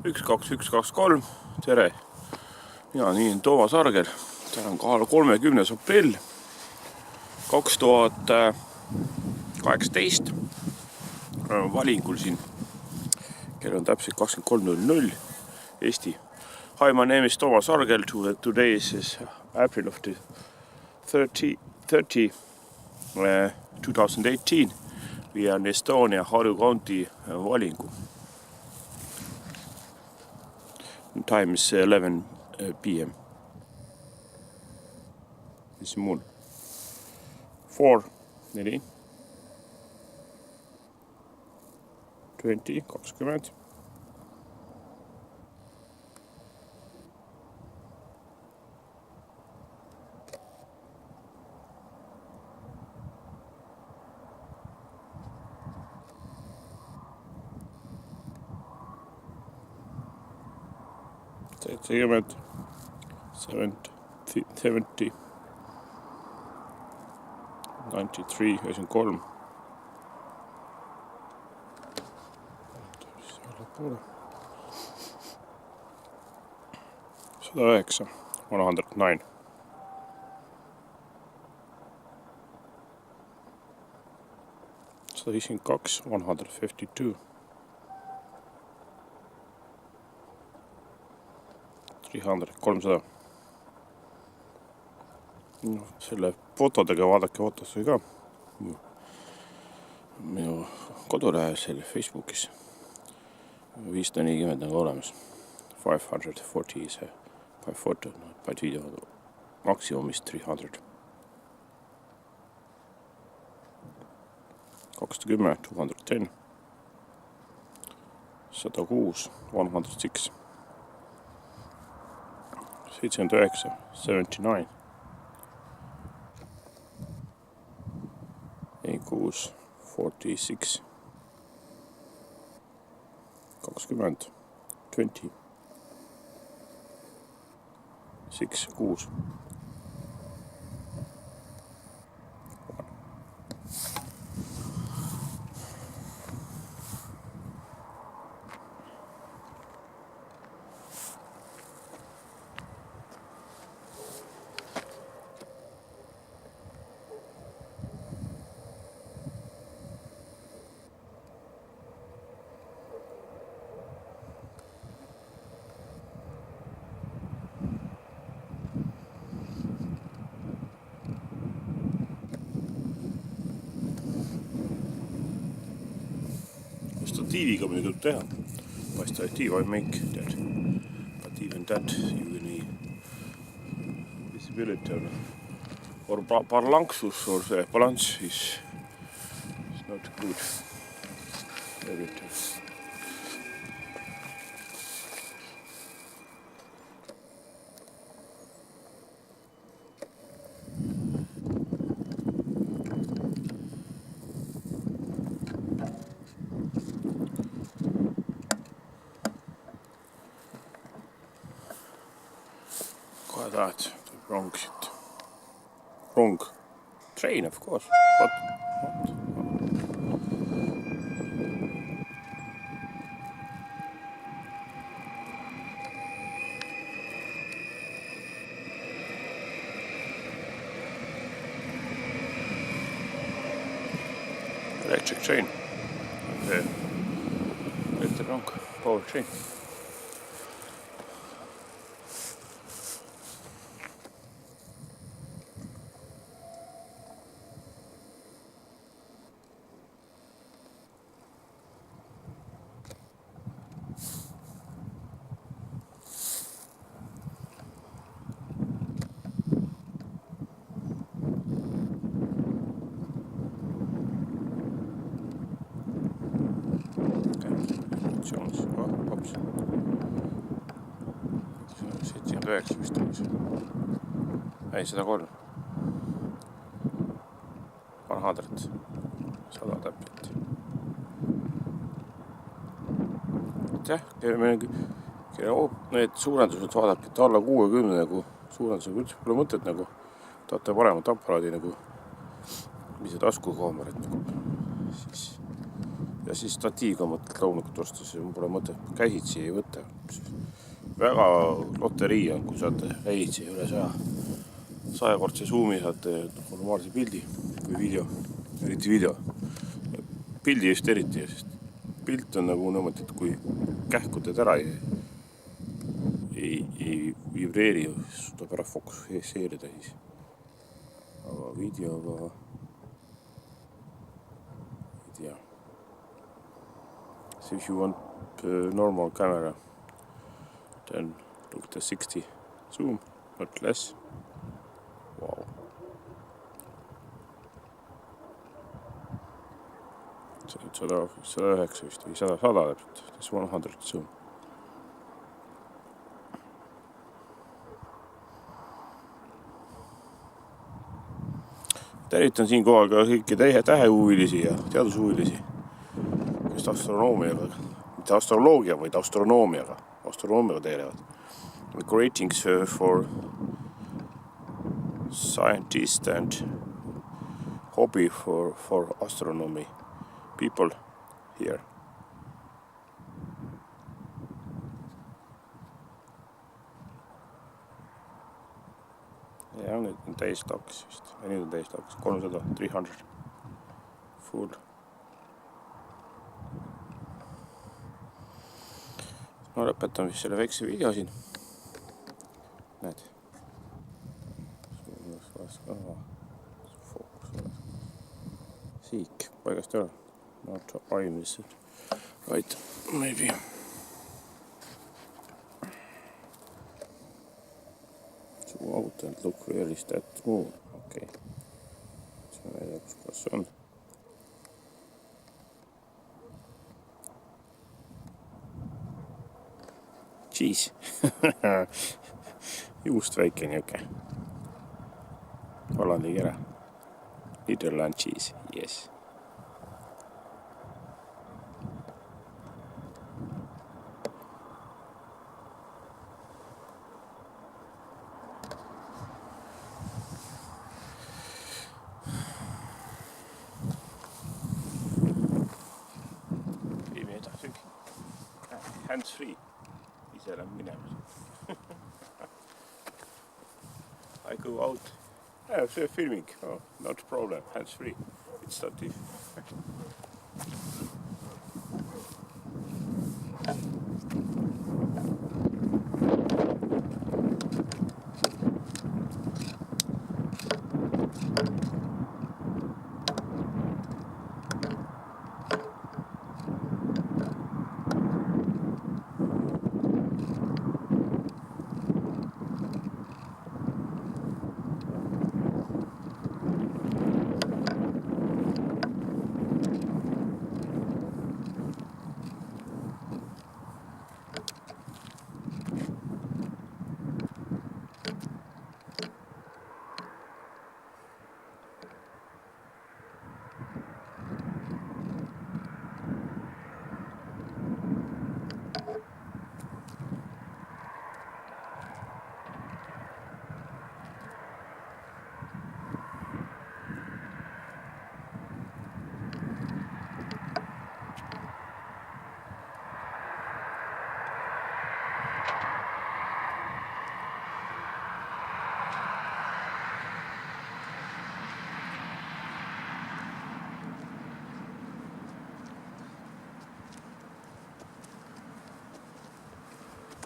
12123, tere! Mina olen Toomas Arger. Täna on 30. aprill 2018. Olen valingul siin. Kell on täpselt 23:00 Eesti. Hi, my name is Toomas Arger. Today is April of the 2018. We are in Estonia, Harju County valingu. Time is 11 p.m. Mis on mul? 4, 4, 20, 20. Segment 70, 93, 93. $109, 109. $152, 152. 300, 300. No, selle fotodega vaadake fotosse ka minu kodulehel selle Facebookis 540 on olemas. 540 is by photo, by video. Maximum is 300. 210, 210. 106, 106. 79, 79. 6, 46. 20, 20. 6, 6. Statiiviga muidugi tuleb teha. By stative I make that. But even that you need visibility or parlanksus or see balance is not good. Everything. That wrong shit. Wrong train, of course. What? Electric train. Electric wrong power train. Hops. 79 vist oli see. Ei, 103. 100. 100 täpselt. Jah, need suurendused vaadake, et alla 60 nagu suurendused üldse pole mõtet nagu. Tahate paremat aparaadi nagu, mis see taskukaamera, et nagu siis ja siis statiiviga mõtled loomulikult ostes, pole mõtet käsitsi ei võtta. Väga loterii on, kui saate käsitsi üle 100-kordse suumi, saate normaalse pildi või video, eriti video. Pildi just eriti, sest pilt on nagu nõmmalt, et kui kähku teed ära ei vibreeri, suudab ära fokusseerida siis. Aga videoga ei tea. So if you want normal camera, then look at the 60 zoom, not less. Wow. See on 109 vist või 100 täpselt, this 100 zoom. Tervitan siinkohal ka kõiki tähehuvilisi ja teadushuvilisi, kes astronoomiaga, mitte astroloogia, vaid astronoomiaga tegelevad. Greetings for scientists and hobby for astronomy people here. Ja nüüd on täistaks vist, ja nüüd on täistaks 300, 300 full. Ma lõpetan vist selle väikse video siin. Näed. Siik, paigast ei ole. Not aim this. Right, maybe. Zoom out and look where is that moon. Okay. See on jälle, kus see on. Cheese. Juust väike niuke. Hollandi kere. Netherland cheese, yes. Hands free. Ise lähen minema. I go out. Yeah, filming. Oh, not a problem. Hands free. It's stative.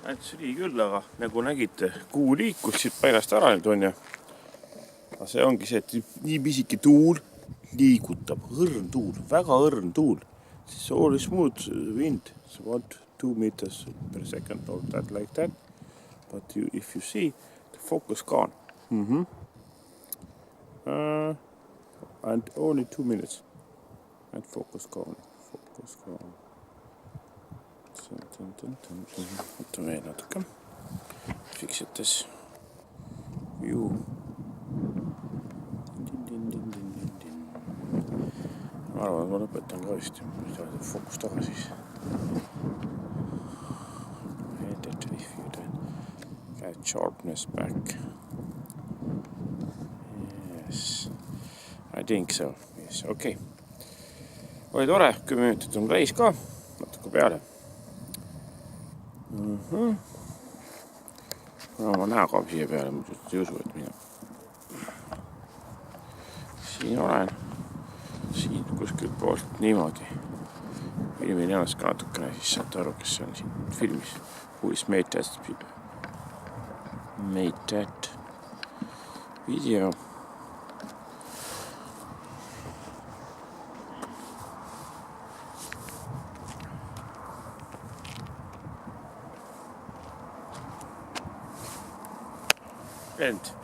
Näitus oli küll, aga nagu nägite, kuu liikus siit paigast ära nüüd on ja. Aga see ongi see, et nii pisike tuul liigutab, õrn tuul, väga õrn tuul. It's all smooth wind, it's about 2 meters per second or that like that. But if you see, the focus gone. And only 2 minutes. And focus gone. Võtame veel natuke. Fixites view. Ma arvan, et ma lõpetan ka vist. Focus taga siis. Get sharpness back. Yes. I think so. Yes, okay. oli tore, 10 minutit on täis ka, natuke peale. No ma näo kaob siia peale, muidu ei usu, et mina siin olen. Siin kuskilt poolt niimoodi. Filmin ennast ka natukene, siis saate aru, kes see on siin filmis. Who is made that video. End.